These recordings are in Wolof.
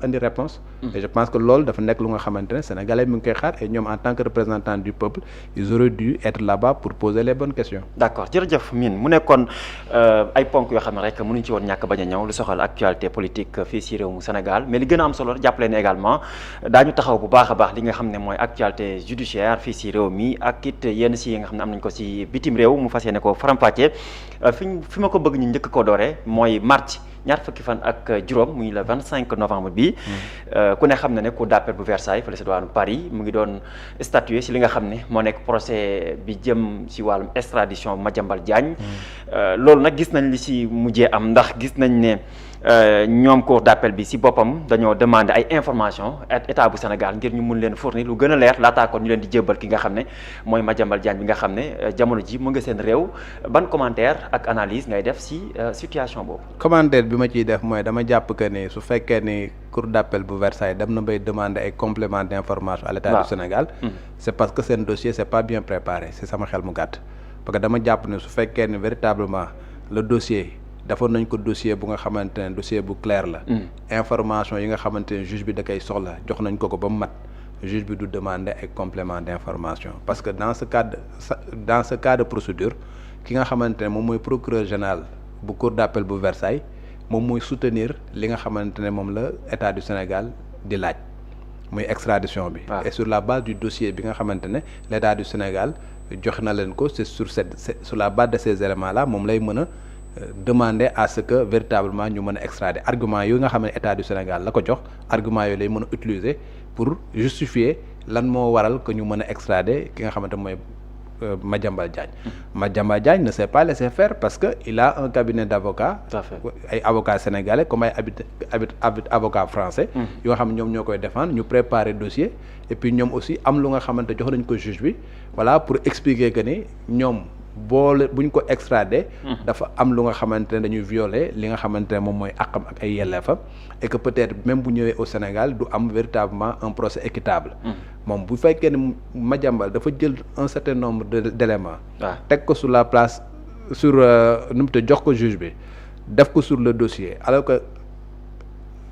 indi réponse et je pense que loolu dafa nekk lu nga xamante ne sénégalais mi ngi koy xaar et ñoom en tant que représentant du peuple ils auraient dû être là-bas pour poser les bonnes questions. d'accord jërëjëf Mine mu nekkoon ay ponk yoo xam ne rek mënuñ ci woon ñàkk bañ a ñëw lu soxal actualité politique fii si réew mu Sénégal mais li gën a am solo jàppale ne également daañu taxaw bu baax a baax li nga xam ne mooy actualité judiciaire fii si réew mi ak it yenn si yi nga xam ne am nañ ko si bitim réew mu fas yéene ko faram-fàccee fi ma ko bëgg ñu njëkk koo dooree mooy marche ñaar fukki fan ak juróom muy le 25 novembre bi ku ne xam na ne cour d'appel bu Versailles fële si diwaanu Paris mu ngi doon statuer si li nga xam ne moo nekk procès bi jëm si wàllum extradition Madiambal Diagne loolu nag gis nañ li si mujjee am ndax gis nañ ne ñoom cour d'appel bi si boppam dañoo demander ay information état bu Sénégal ngir ñu mun leen fournir lu gën a leer laataa kon ñu leen di jébbal ki nga xam ne mooy Madiambal Diagne bi nga xam ne jamono ji mu nga seen réew ban commentaire ak analyse ngay def si situation boobu. Commentaire bi ma ciy def mooy dama jàpp que ni su fekkee ni cour d'appel bu Versailles dem na bay demander ay compléments d'information à l'état du Sénégal c'est parce que seen dossier c'est pas bien préparé c'est sama xel mu gàtt parce que dama jàpp ne su fekkee ni véritablement le dossier defoon nañ ko dossier bu nga xamante ne dossier bu clair la information yi nga xamante ne juge bi da koy soxla jox nañ ko ba mu mat juge bi du demander ay compléments d'information parce que dans ce cas de procédure ki nga xamante ne moom mooy procureur général bu cour d'appel bu Versailles moom mooy soutenir li nga xamante ne moom la état du Sénégal di laaj muy extradition bi et sur la base du dossier bi nga xamante ne l'état du Sénégal jox na leen ko c'est sur la base de ces éléments là moom lay mën a demander à ce que véritablement ñu mën a extrader argument yooyu nga xam ne état du Sénégal la ko jox argument yooyu lay mën a utiliser pour justifier lan moo waral que ñu mën a extrader ki nga xamante mooy Madiambal Diagne. Madiambal Diagne ne s'est pas laissé faire parce que il a un cabinet d'avocats. ay avocats sénégalais comme ay avocats français. yoo xam ne ñoom ñoo koy défendre ñu préparer dossier et puis ñoom aussi am lu nga xamante jox nañ ko juge bi voilà pour expliquer que ni ñoom. buñ ko extradé dafa am lu nga xamante ne dañuy violer li nga xamante ne moom mooy àqam ak ay yelleefam et que peut-être même bu ñëwee au Sénégal du am véritablement un procès équitable moom bu fekkee ne Madiambal dafa jël un certain nombre d'éléments teg ko sur la place sur nu mu te jox ko juge bi def ko sur le dossier alors que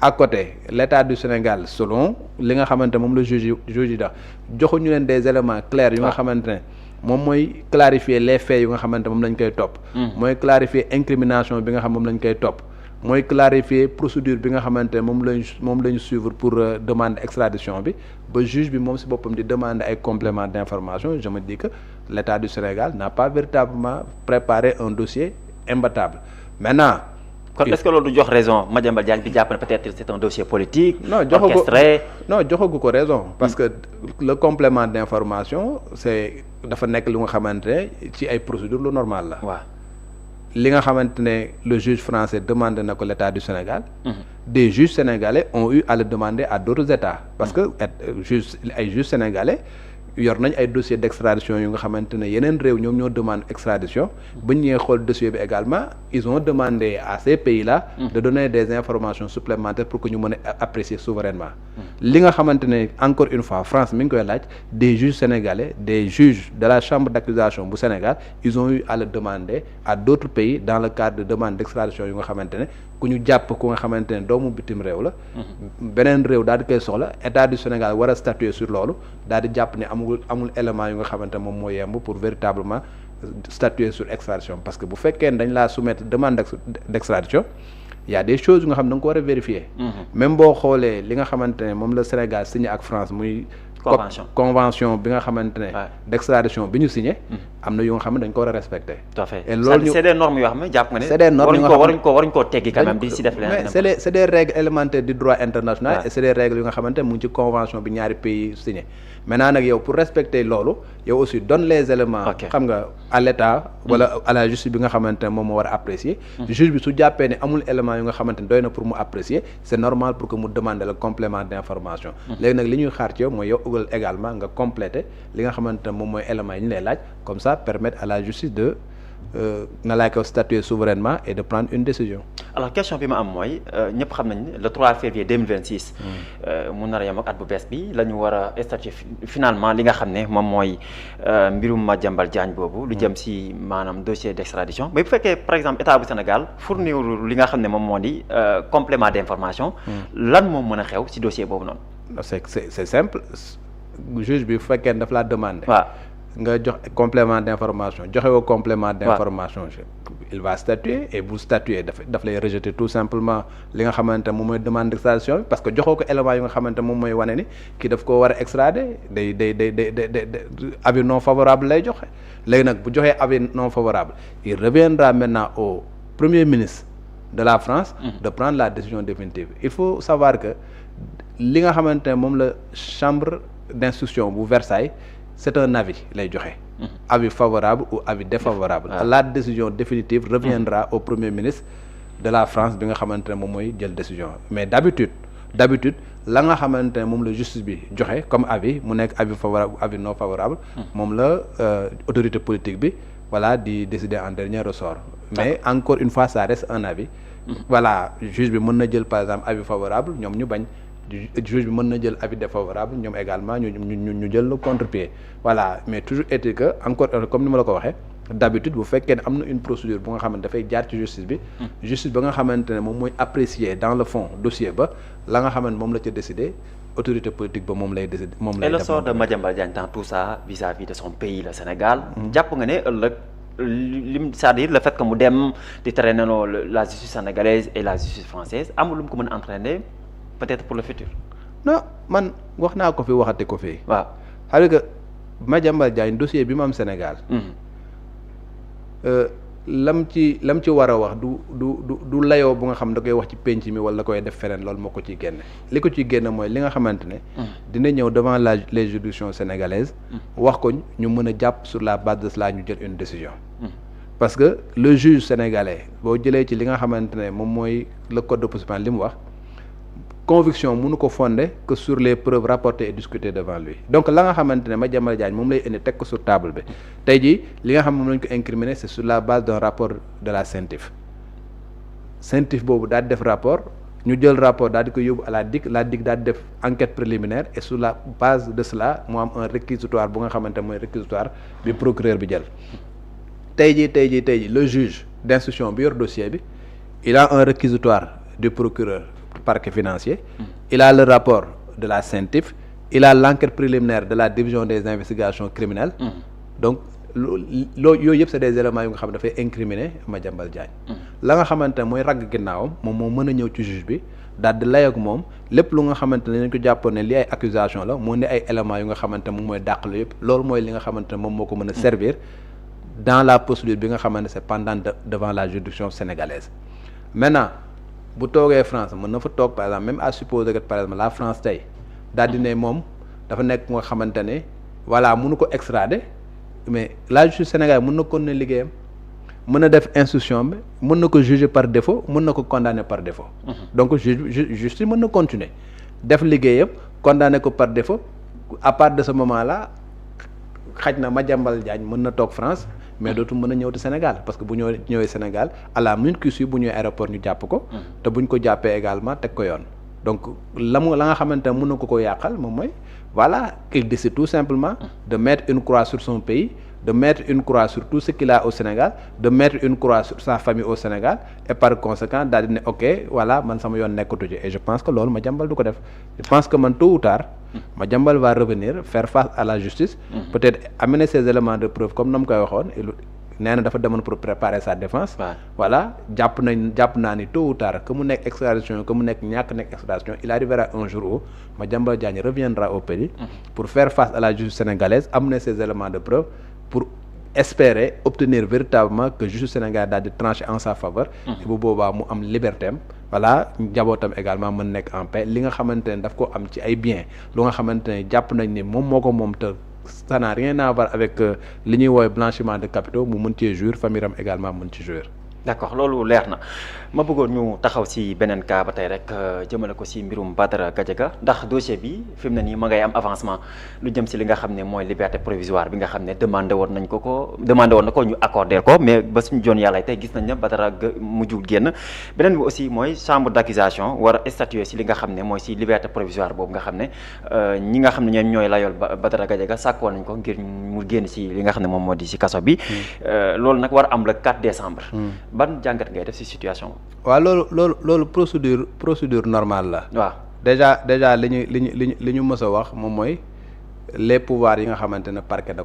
à côté l'État du Sénégal selon li nga xamante moom la juge yi da joxuñu leen des éléments clairs yu nga xamante ne moom mooy clarifier les faits yu nga xamante moom lañ koy topp mooy clarifier incrimination bi nga xam moom lañ koy topp mooy clarifier procédure bi nga xamante ne moom lañu suivre pour demander extradition bi ba juge bi moom si boppam di demander ay compléments d'information je me dis que l'État du Sénégal n'a pas véritablement préparé un dossier imbattable maintenant kon est-ce que loolu du jox raison Madiambal Diagne bi jàpp na peut-être c'est un dossier politique. joxagu ko raison parce que le complément d'information c'est dafa nekk lu nga xamante ne ci ay procédures lu normal la. waaw li nga xamante ne le juge français demande na ko l'État du Sénégal. des juges sénégalais ont eu à le demander à d'autres États. parce que ay juges sénégalais. yor nañ ay dossiers d'extradition yu nga xamante ne yeneen réew ñoom ñoo demande extradition ba ñu xool dossier bi également ils ont demandé à ces pays-là de donner des informations supplémentaires pour que ñu mën a apprécier souverainement li nga xamante ne encore une fois France mi ngi koy laaj des juges sénégalais des juges de la chambre d'accusation bu Sénégal ils ont eu à le demander à d'autres pays dans le cadre de demande d'extradition yu nga xamante ne ku ñu jàpp ku nga xamante ne doomu bitim réew la beneen réew daal di koy soxla état du Sénégal war a statuer sur loolu daal di jàpp ne amul élément yu nga xamante moom moo yemb pour véritablement statuer sur extradition parce que bu fekkee ne dañ laa soumettre demande d'extradition il y a des choses yu nga xam ne da nga ko war a vérifier même boo xoolee li nga xamante ne moom la Sénégal signé ak France muy convention bi nga xamante ne d'extradition bi ñu signé am na yu nga xam ne dañ ko war a respecter. tout à fait et loolu c'est des normes yoo xam ne jàpp nga ne. c'est des normes waruñ koo teggi quand même di si def leneen. mais c'est des règles élémentaires du droit international. et c'est des règles yu nga xamante ne mu ngi ci convention bi ñaari pays signé. maintenant nag yow pour respecter loolu yow aussi donne les éléments. xam nga à l'état wala à la justice bi nga xamante ne moom moo war a apprécier. juge bi su jàppee ne amul élément yu nga xamante ne doy na pour mu apprécier c'est normal pour que mu demander le complément d'information. léegi nag li ñuy xaar ci yow mooy yow également nga compléter li nga xamante ne moom mooy éléments yi ñu lay laaj comme ça permettre à la justice de na laa ko statuer souverainement et de prendre une décision. alors question bi ma am mooy ñëpp xam nañ le 3 février 2026. mu nar a yem ak at bu bees bi la ñu war a statuer finalement li nga xam ne moom mooy mbirum Madiambal Diagne boobu. lu jëm si maanaam dossier d'extradition. mais bu fekkee par exemple état bu Sénégal fournir li nga xam ne moom moo di complément d'information. lan moom mën a xew si dossier boobu noonu. c'est simple juge bi bu fekkee daf laa demander. waaw nga jox complément d'information joxe woo complément d'information. il va statuer et bu statuer daf lay rejeter tout simplement li nga xamante moom mooy demande d'extradition bi parce que joxoo ko élément yi nga xamante moom mooy wane ni kii daf ko war a extrader day avis non favorable lay joxe léegi nag bu joxee avis non favorable il reviendra maintenant au premier ministre de la France de prendre la décision définitive. Il faut savoir que li nga xamante ne moom la chambre d'instruction bu Versailles c'est un avis lay joxe. Avis favorable ou avis défavorable. La décision définitive reviendra au premier ministre de la France bi nga xamante ne moom mooy jël décision mais d'habitude la nga xamante ne moom la justice bi joxe comme avis mu nekk avis favorable ou avis non favorable. moom la autorité politique bi voilà di décider en dernier ressort. mais encore une fois ça reste un avis. voilà juge bi mën na jël par exemple avis favorable ñoom ñu bañ. juge bi mën na jël avis défavorable ñoom également ñu jël le contre-pied voilà mais toujours est-il que encore comme ni ma la ko waxee d'habitude bu fekkee ne am na une procédure bu nga xamante dafay jaar ci justice bi. justice ba nga xamante ne moom mooy apprécier dans le fond dossier ba la nga xamante moom la ca décider autorité politique ba moom lay décider. moom lay et le sort de Madiambal Diagne dans tout ça vis-à-vis de son pays le Sénégal. jàpp nga ne ëllëg lim c'est-à-dire le fait que mu dem di traîner la justice sénégalaise et la justice française amul lu mu ko mën a entraîner. peut-être pour le futur. non man wax naa ko fi waxate ko fii. waaw xam nga Madiambal Diagne dossier bi mu am Sénégal. lam ci war a wax du layoo bu nga xam da koy wax ci penc mi wala da koy def feneen loolu moo ko ciy génne. li ko ciy génne mooy li nga xamante ne. dina ñëw devant les juridictions sénégalaises. wax ko ñu mën a jàpp sur la base de cela ñu jël une décision. parce que le juge sénégalais boo jëlee ci li nga xamante ne moom mooy le code de procédure pénale li mu wax. conviction mënu ko fonder que sur les preuves rapportées et discutées devant lui donc la nga xamante ne Madiambal Diagne moom lay indi teg ko sur table bi tey jii li nga xam moom lañ ko incriminer c'est sur la base d'un rapport de la CENTIF boobu daal di def rapport ñu jël rapport daal di ko yóbbu à la DIC daal di def enquête préliminaire et sur la base de cela mu am un réquisitoire bu nga xamante mooy réquisitoire bi procureur bi jël tey jii le juge d'instruction bi yor dossier bi il a un réquisitoire du procureur parquet financier, il a le rapport de la CENTIF, il a l'enquête préliminaire de la division des investigations criminelles. Donc yooyu yëpp c'est des éléments yu nga xam ne dafay incriminer Madiambal Diagne. la nga xamante ne mooy ragg ginnaawam moom moo mën a ñëw ci juge bi daal di lay ak moom lépp lu nga xamante ne dañ ko jàppoon ne li ay accusation la moo ne ay éléments yu nga xamante ne moom mooy dàqlu yëpp loolu mooy li nga xamante ne moom moo ko mën a servir dans la procédure bi nga xamante ne c'est pendant devant la juridiction sénégalaise. Maintenant bu toogee France mën na fa toog par exemple même à supposer que par exemple la France tey daal di ne moom dafa nekk nga xamante ne voilà mënu ko extrader mais la justice sénégalaise mën na continuer liggéeyam mën na def instruction bi mën na ko juger par défaut mën na ko condamner par défaut. donc justice mën na continuer def liggéeyam condamner ko par défaut à partir de ce moment là xaj na Madiambal Diagne mën na toog France. mais dootul mën a ñëw ci Sénégal parce que bu ñëwee Sénégal à la minute qui suit bu ñëwee aéroport ñu jàpp ko. te buñ ko jàppee également teg ko yoon. donc la nga xamante ne mën na ko yàqal moom mooy voilà il décide tout simplement de mettre une croix sur son pays de mettre une croix sur tout ce qu'il a au Sénégal de mettre une croix sur sa famille au Sénégal et par conséquent daal di ne ok voilà man sama yoon nekkatu ci et je pense que loolu Madiambal du ko def je pense que man tôt ou tard. Madiambal va revenir faire face à la justice. Peut-être amener ses éléments de preuve comme na mu koy waxoon nee na dafa demoon pour préparer sa défense. voilà jàpp naa ni tôt ou tard que mu nekk extradition que mu nekk ñàkk nekk extradition il arrivera un jour où Madiambal Diagne reviendra au pays. pour faire face à la justice sénégalaise amener ses éléments de preuve pour espérer obtenir véritablement que justice sénégalaise daal di trancher en sa faveur. et bu boobaa mu am liberté am. voilà njabootam également mën nekk en paix li nga xamante ne daf ko am ci ay biens lu nga xamante ne jàpp nañ ni moom moo ko moom te ça n'a rien à voir avec li ñuy woowee blanchiment de capitaux mu mën cee jouir famille am également mën ci jouir. d'accord loolu leer na ma bëggoon ñu taxaw ci beneen cas ba tey rek jëmale ko ci mbirum Badara Gadiaga ndax dossier bi fi mu ne nii ma ngay am avancement lu jëm ci li nga xam ne mooy liberté provisoire bi nga xam ne demandé woon na ko ñu accordé ko mais ba suñu joon yàlla tey gis nañ ne Badara mujjul génn beneen bi aussi mooy chambre d'accusation war a statuer ci li nga xam ne mooy ci liberté provisoire boobu nga xam ne ñi nga xam ne ñoom ñooy layool Badara Gadiaga sàkkoon nañ ko ngir mu génn ci li nga xam ne moom moo di ci kaso bi loolu nag war a am le 4 décembre ban jàngat ngay def ci situation. waaw loolu procédure normale la. waaw déjà li ñu mës a wax moom mooy les pouvoirs yi nga xamante ne parquet da